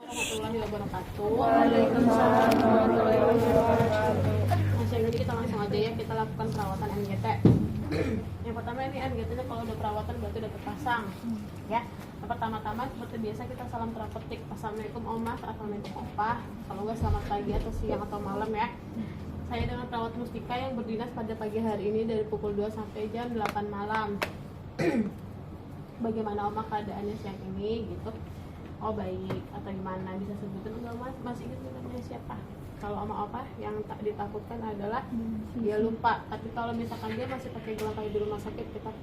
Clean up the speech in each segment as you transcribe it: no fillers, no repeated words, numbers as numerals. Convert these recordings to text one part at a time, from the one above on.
Warahmatullahi wabarakatuh. Waalaikumsalam warahmatullahi wabarakatuh. Nah, jadi kita langsung aja ya, kita lakukan perawatan NGT. Yang pertama ini NGT-nya kalau udah perawatan berarti udah terpasang. Ya. Yang pertama-tama seperti biasa kita salam terapeutik. Assalamualaikum Oma, assalamualaikum Opa. Kalau nggak selamat pagi atau siang atau malam ya. Saya dengan perawat Mustika yang berdinas pada pagi hari ini dari pukul 2 sampai jam 8 malam. Bagaimana Oma keadaannya siang ini gitu? Oh baik, atau gimana, bisa sebutin enggak Mas? Masih ingat namanya siapa? Kalau sama Opa yang tak ditakutkan adalah dia lupa. Tapi kalau misalkan dia masih pakai gelang kayu di rumah sakit, kita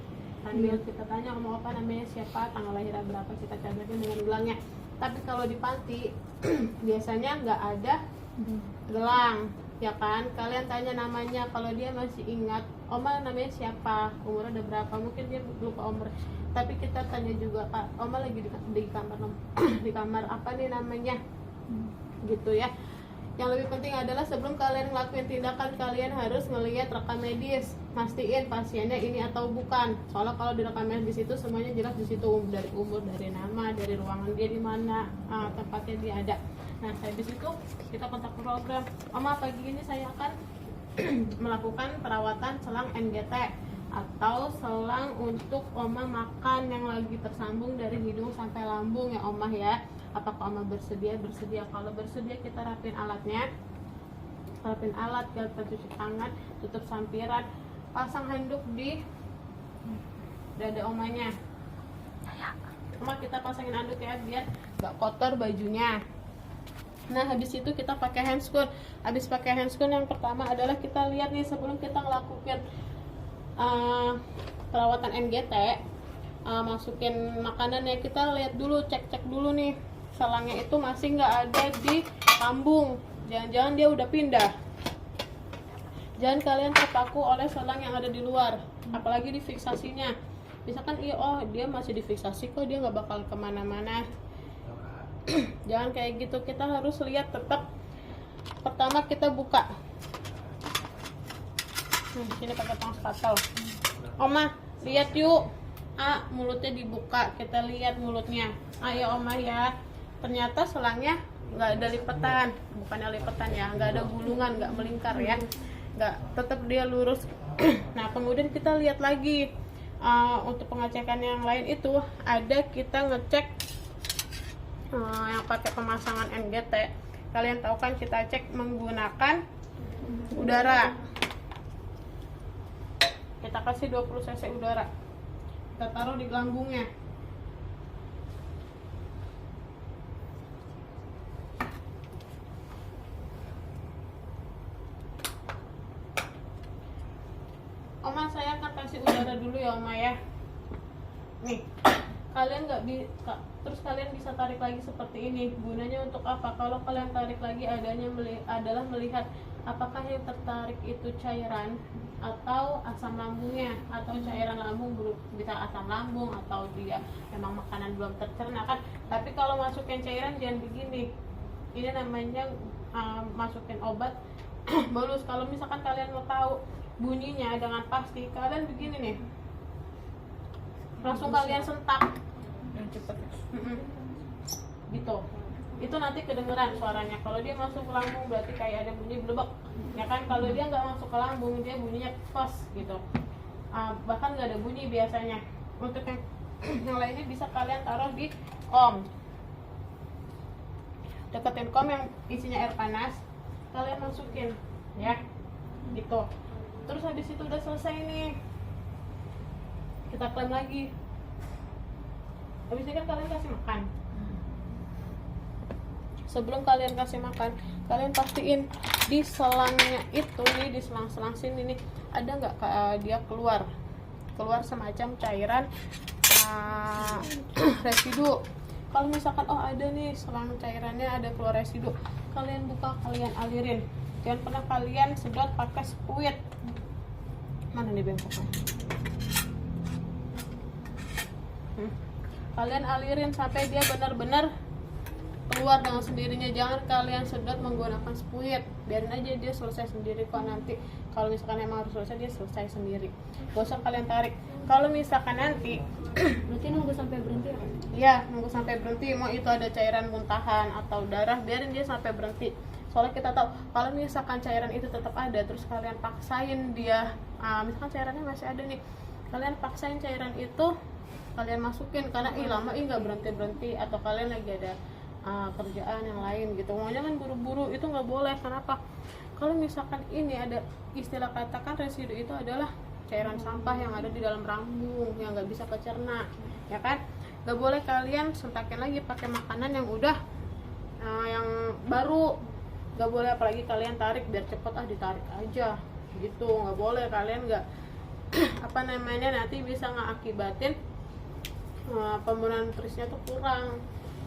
sambil kita tanya sama Opa namanya siapa, tanggal lahirnya berapa, kita catatkan dengan gelangnya. Tapi kalau di panti biasanya nggak ada gelang, ya kan? Kalian tanya namanya, kalau dia masih ingat, Oma namanya siapa, umurnya udah berapa, mungkin dia lupa umur. Tapi kita tanya juga, Kak, Oma lagi di kamar di kamar apa nih namanya, gitu ya. Yang lebih penting adalah sebelum kalian ngelakuin tindakan, kalian harus ngelihat rekam medis, mastiin pasiennya ini atau bukan. Soalnya kalau di rekam medis itu semuanya jelas di situ, dari umur, dari nama, dari ruangan dia di mana, tempatnya dia ada. Nah, habis itu kita kontak program. Oma, pagi ini saya akan melakukan perawatan selang NGT atau selang untuk Oma makan yang lagi tersambung dari hidung sampai lambung ya Oma ya. Apakah Oma bersedia? Bersedia. Kalau bersedia kita rapin alatnya, rapin alat, kita cuci tangan, tutup sampiran, pasang handuk di dada Omanya. Oma kita pasangin handuk ya biar gak kotor bajunya. Nah habis itu kita pakai handscoon. Habis pakai handscoon yang pertama adalah kita lihat nih sebelum kita ngelakuin perawatan NGT, masukin makanannya, kita lihat dulu, cek dulu nih selangnya itu masih nggak ada di lambung. Jangan-jangan dia udah pindah. Jangan kalian terpaku oleh selang yang ada di luar, apalagi di fiksasinya. Misalkan dia masih difiksasi kok, dia nggak bakal kemana-mana. Jangan kayak gitu, kita harus lihat tetap. Pertama kita buka. Sini pakai tong spatel. Oma, lihat yuk. Mulutnya dibuka, kita lihat mulutnya. Ayo Oma ya. Ternyata selangnya nggak ada lipetan, bukannya lipetan ya, nggak ada gulungan, nggak melingkar ya, nggak, tetap dia lurus. Nah kemudian kita lihat lagi untuk pengecekan yang lain itu ada kita ngecek yang pakai pemasangan NGT. Kalian tahu kan kita cek menggunakan udara. Kita kasih 20 cc udara, kita taruh di lambungnya. Oma, saya akan kasih udara dulu ya Oma ya. Nih, kalian nggak bisa, terus kalian bisa tarik lagi seperti ini. Gunanya untuk apa? Kalau kalian tarik lagi adalah melihat apakah yang tertarik itu cairan atau asam lambungnya, atau cairan lambung, bisa asam lambung atau dia memang makanan belum tercerna kan. Tapi kalau masukin cairan jangan begini, ini namanya masukin obat bolus. Kalau misalkan kalian mau tahu bunyinya dengan pasti, kalian begini nih, langsung kalian sentak gitu, itu nanti kedengeran suaranya. Kalau dia masuk ke lambung berarti kayak ada bunyi blebek ya kan. Kalau dia nggak masuk ke lambung, dia bunyinya pos gitu, bahkan nggak ada bunyi biasanya. Untuk yang lainnya bisa kalian taruh di kom, deketin kom yang isinya air panas, kalian masukin ya gitu. Terus habis itu udah selesai nih, kita klaim lagi. Habis itu kan kalian kasih makan. Sebelum kalian kasih makan, kalian pastiin di selangnya itu nih, di selang-selang sini nih, ada nggak dia keluar semacam cairan residu. Kalau misalkan ada nih selang cairannya ada keluar residu, kalian buka, kalian alirin. Jangan pernah kalian sedot pakai spuit. Mana nih bengkoknya? Kalian alirin sampai dia benar-benar keluar dengan sendirinya. Jangan kalian sedot menggunakan spuit, biarin aja dia selesai sendiri kok nanti. Kalau misalkan emang harus selesai, dia selesai sendiri, gak usah kalian tarik. Kalau misalkan nanti Berarti nunggu sampai berhenti ya? ya nunggu sampai berhenti, mau itu ada cairan muntahan atau darah, biarin dia sampai berhenti. Soalnya kita tahu kalau misalkan cairan itu tetap ada, terus kalian paksain dia, misalkan cairannya masih ada nih, kalian paksain cairan itu kalian masukin karena lama nggak berhenti, atau kalian lagi ada kerjaan yang lain gitu, maunya kan buru-buru, itu nggak boleh. Kenapa? Kalau misalkan ini ada istilah katakan residu, itu adalah cairan sampah yang ada di dalam lambung yang nggak bisa kecerna, ya kan? Nggak boleh kalian sentakin lagi pakai makanan yang udah yang baru, nggak boleh. Apalagi kalian tarik biar cepet, ditarik aja gitu, nggak boleh. Kalian nggak apa namanya, nanti bisa ngakibatin pembunuhan nutrisinya tuh kurang.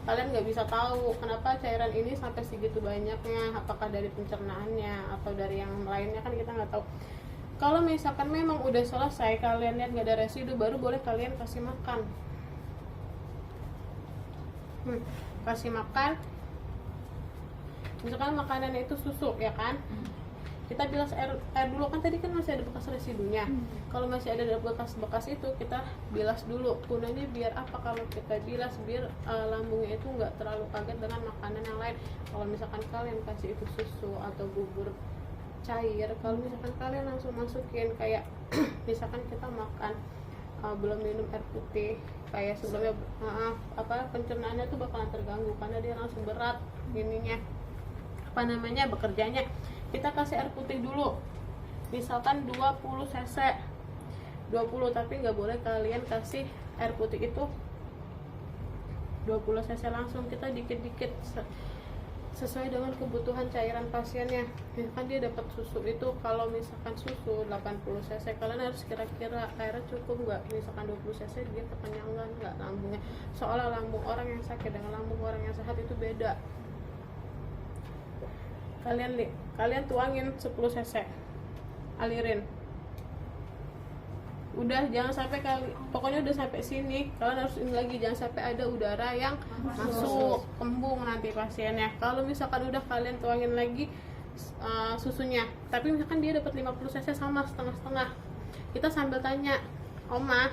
Kalian nggak bisa tahu kenapa cairan ini sampai segitu banyaknya, apakah dari pencernaannya atau dari yang lainnya, kan kita nggak tahu. Kalau misalkan memang udah selesai, kalian lihat nggak ada residu, baru boleh kalian kasih makan. Kasih makan, misalkan makanannya itu susu, ya kan? Kita bilas air dulu, kan tadi kan masih ada bekas residunya. Kalau masih ada bekas itu, kita bilas dulu. Gunanya biar apa? Kalau kita bilas, biar lambungnya itu nggak terlalu kaget dengan makanan yang lain. Kalau misalkan kalian kasih itu susu atau bubur cair, kalau misalkan kalian langsung masukin kayak misalkan kita makan belum minum air putih kayak sebelumnya, pencernaannya tuh bakalan terganggu karena dia langsung berat ininya, bekerjanya. Kita kasih air putih dulu, misalkan 20 cc 20, tapi nggak boleh kalian kasih air putih itu 20 cc langsung. Kita dikit-dikit sesuai dengan kebutuhan cairan pasiennya. Misalkan dia dapat susu itu, kalau misalkan susu 80 cc, kalian harus kira-kira airnya cukup nggak. Misalkan 20 cc, dia kekenyangan nggak lambungnya. Soalnya lambung orang yang sakit dengan lambung orang yang sehat itu beda. Kalian tuangin 10 cc, alirin. Udah, jangan sampai pokoknya udah sampai sini, kalian harus ini lagi, jangan sampai ada udara yang masuk, kembung nanti pasiennya. Kalau misalkan udah, kalian tuangin lagi susunya, tapi misalkan dia dapat 50 cc sama setengah-setengah, kita sambil tanya, Oma,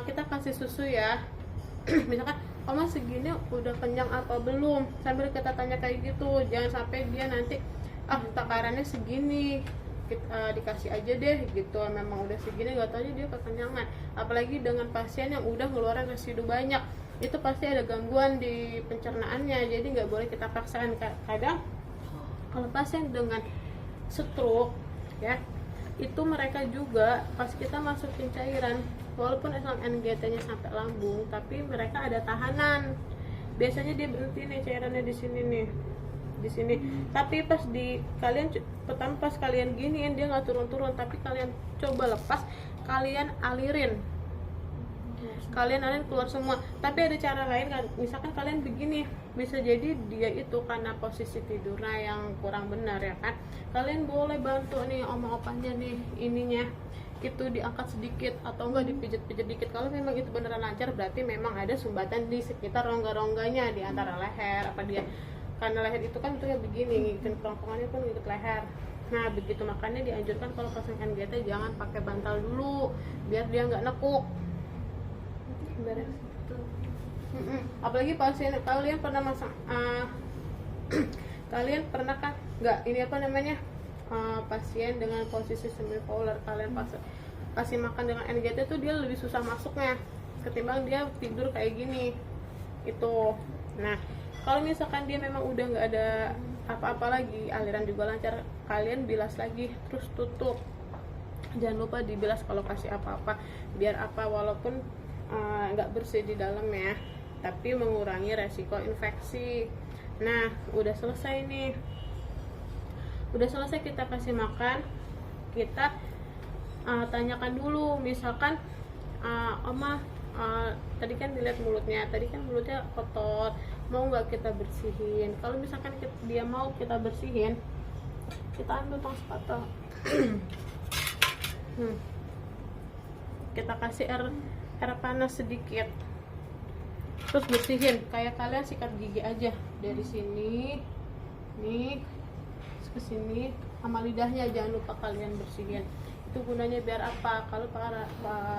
kita kasih susu ya misalkan Oma segini udah kenyang apa belum, sambil kita tanya kayak gitu. Jangan sampai dia nanti takarannya segini, dikasih aja deh gitu, memang udah segini, gak tau aja dia kekenyangan. Apalagi dengan pasien yang udah ngeluarin residu banyak, itu pasti ada gangguan di pencernaannya, jadi nggak boleh kita paksakan. Kadang kalau pasien dengan stroke ya, itu mereka juga pas kita masukin cairan, walaupun NGT-nya sampai lambung, tapi mereka ada tahanan. Biasanya dia berhenti nih cairannya di sini nih, di sini. Tapi pas pas kalian giniin, dia nggak turun-turun, tapi kalian coba lepas, kalian alirin keluar semua. Tapi ada cara lain kan, misalkan kalian begini, bisa jadi dia itu karena posisi tidurnya yang kurang benar, ya kan? Kalian boleh bantu nih oma opanya nih, ininya itu diangkat sedikit atau enggak dipijit-pijit dikit. Kalau memang itu beneran lancar, berarti memang ada sumbatan di sekitar rongga-rongganya, di antara leher apa dia, karena leher itu kan ya begini, ngikutin kerongkongannya pun ngikut leher. Nah begitu, makanya dianjurkan kalau pasang NGT jangan pakai bantal dulu, biar dia nggak nekuk. Beres. Apalagi pasien, kalian pernah masang kalian pernah kan nggak ini pasien dengan posisi semipolar, kalian kasih makan dengan NGT tuh dia lebih susah masuknya ketimbang dia tidur kayak gini itu. Nah kalau misalkan dia memang udah nggak ada apa-apa lagi, aliran juga lancar, kalian bilas lagi terus tutup. Jangan lupa dibilas kalau kasih apa-apa, biar walaupun nggak bersih di dalam ya, tapi mengurangi resiko infeksi. Nah udah selesai nih, udah selesai kita kasih makan, kita tanyakan dulu, misalkan Oma tadi kan dilihat mulutnya, kotor, mau nggak kita bersihin? Kalau misalkan dia mau kita bersihin, kita ambil tong sepatu kita kasih air panas sedikit, terus bersihin. Kayak kalian sikat gigi aja dari sini nih ke sini sama lidahnya, jangan lupa kalian bersihin. Itu gunanya biar apa? Kalau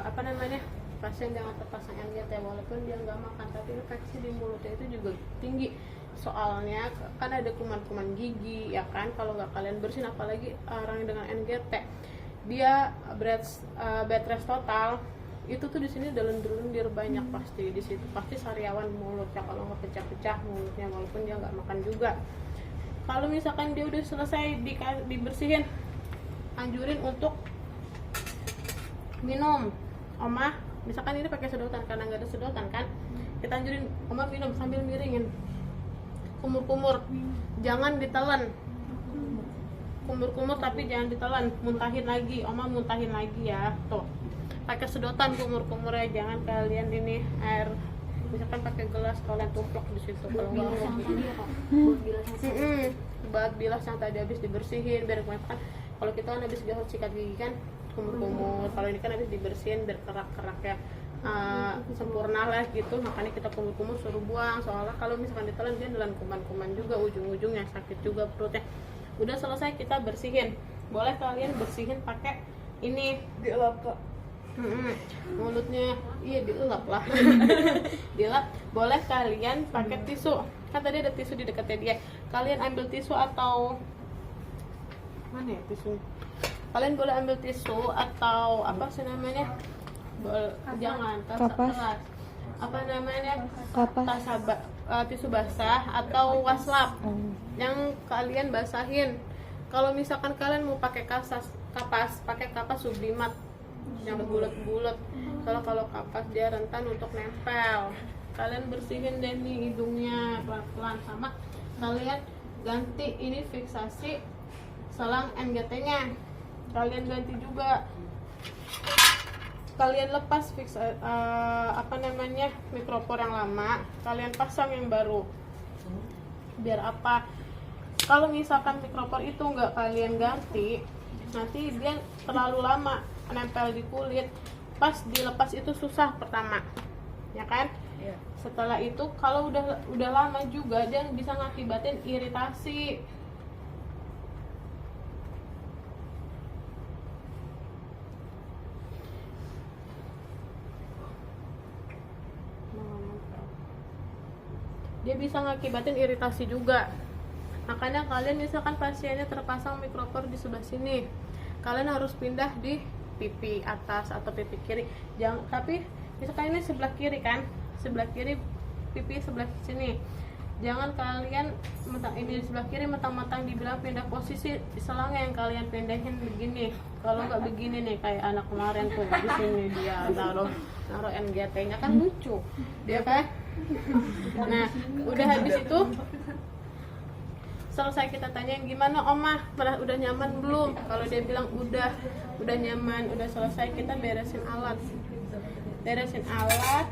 apa namanya, pasien dengan terpasang NGT walaupun dia nggak makan, tapi infeksi di mulutnya itu juga tinggi. Soalnya kan ada kuman-kuman gigi ya kan, kalau nggak kalian bersihin, apalagi orang dengan NGT dia bed rest total, itu tuh di sini udah lendir-lendir banyak, pasti di situ pasti sariawan mulutnya kalau nggak pecah-pecah mulutnya walaupun dia nggak makan juga. Kalau misalkan dia udah selesai dibersihin, anjurin untuk minum. Oma misalkan ini pakai sedotan, karena nggak ada sedotan kan, kita anjurin Oma minum sambil miringin, kumur-kumur, jangan ditelan, kumur-kumur tapi jangan ditelan, muntahin lagi, Oma muntahin lagi ya, tuh pakai sedotan kumur-kumurnya, jangan kalian ini air, misalkan pakai gelas kalian tumplok di situ. Kalau nggak Bilas yang gitu. tadi ya kak, buat bilas yang tadi. Buat bilas yang tadi habis dibersihin, biar kan kalau kita kan habis sikat gigi kan kumur-kumur, kalau ini kan habis dibersihin biar kerak-kerak ya sempurna lah gitu, makanya kita kumur-kumur suruh buang. Soalnya kalau misalkan ditelan dia nelan kuman-kuman juga, ujung-ujungnya sakit juga perutnya. Udah selesai kita bersihin, boleh kalian bersihin pakai ini dielap kak. Mulutnya iya dielap lah. Dilap. Boleh kalian pakai tisu, kan tadi ada tisu di dekatnya dia, kalian ambil tisu atau mana ya tisu, kalian boleh ambil tisu atau apa sih namanya, jangan Kapas. apa namanya, Kapas. tisu basah atau waslap yang kalian basahin. Kalau misalkan kalian mau pakai kapas, pakai kapas sublimat yang bulat-bulat. Kalau kapas dia rentan untuk nempel. Kalian bersihin deh nih hidungnya pelan-pelan, sama kalian ganti ini fiksasi selang NGT-nya. Kalian ganti juga. Kalian lepas apa namanya, mikropor yang lama, kalian pasang yang baru. Biar apa? Kalau misalkan mikropor itu nggak kalian ganti, nanti dia terlalu lama nempel di kulit. Pas dilepas itu susah pertama, ya kan? Iya. Setelah itu kalau udah lama juga dia bisa ngakibatin iritasi. Dia bisa ngakibatin iritasi juga. Makanya kalian misalkan pasiennya terpasang mikropor di sebelah sini, kalian harus pindah di pipi atas atau pipi kiri. Jangan, tapi misalkan ini sebelah kiri kan, sebelah kiri pipi sebelah sini, jangan kalian ini di sebelah kiri mentang-mentang dibilang pindah posisi selangnya, yang kalian pindahin begini. Kalau nggak begini nih kayak anak kemarin tuh, di sini dia naruh NGT-nya, kan lucu dia kan. Nah udah habis itu selesai kita tanyain gimana Oma, udah nyaman belum? Kalau dia bilang udah nyaman, udah selesai, kita beresin alat,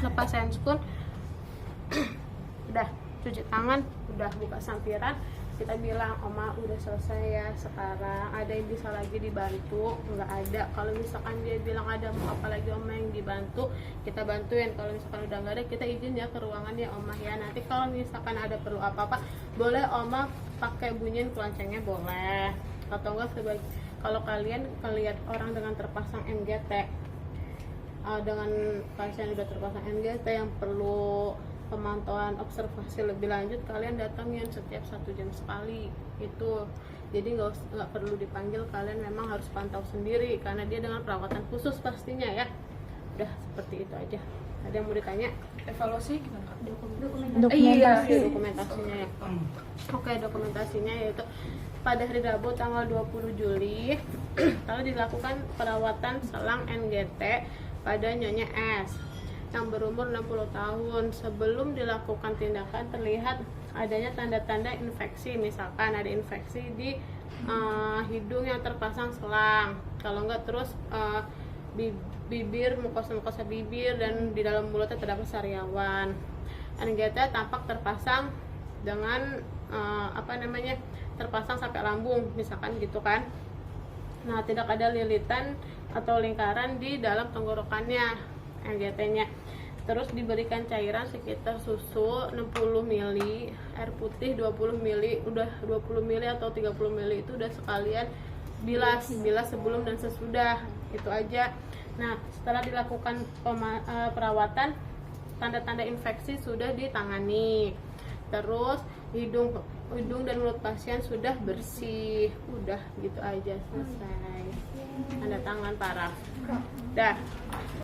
lepas handscoon, udah cuci tangan, udah buka sampiran, kita bilang Oma udah selesai ya, sekarang ada yang bisa lagi dibantu? Nggak ada. Kalau misalkan dia bilang ada mau apa lagi Oma yang dibantu, kita bantuin. Kalau misalkan udah nggak ada, kita izin ya ke ruangan ya Oma ya. Nanti kalau misalkan ada perlu apa-apa, boleh Oma pakai bunyiin keloncengnya, boleh. Atau enggak kalau kalian lihat orang dengan terpasang NGT, dengan pasien udah terpasang NGT yang perlu pemantauan observasi lebih lanjut, kalian datangin setiap 1 jam sekali itu. Jadi nggak perlu dipanggil, kalian memang harus pantau sendiri karena dia dengan perawatan khusus pastinya ya. Udah seperti itu aja. Ada yang mau ditanya? Evaluasi gimana kak? Dokumentasi. Dokumentasinya ya. Oke, dokumentasinya yaitu pada hari Rabu tanggal 20 Juli telah dilakukan perawatan selang NGT pada Nyonya S yang berumur 60 tahun. Sebelum dilakukan tindakan terlihat adanya tanda-tanda infeksi, misalkan ada infeksi di hidung yang terpasang selang, kalau enggak terus bibir, mukosa bibir, dan di dalam mulutnya terdapat sariawan. NGT tampak terpasang dengan terpasang sampai lambung misalkan gitu kan. Nah, tidak ada lilitan atau lingkaran di dalam tenggorokannya NGT-nya. Terus diberikan cairan sekitar susu 60 ml, air putih 20 ml, udah 20 ml atau 30 ml itu udah sekalian bilas sebelum dan sesudah, itu aja. Nah, setelah dilakukan perawatan, tanda-tanda infeksi sudah ditangani. Terus hidung dan mulut pasien sudah bersih, udah gitu aja, selesai. Tanda tangan paraf. Dah.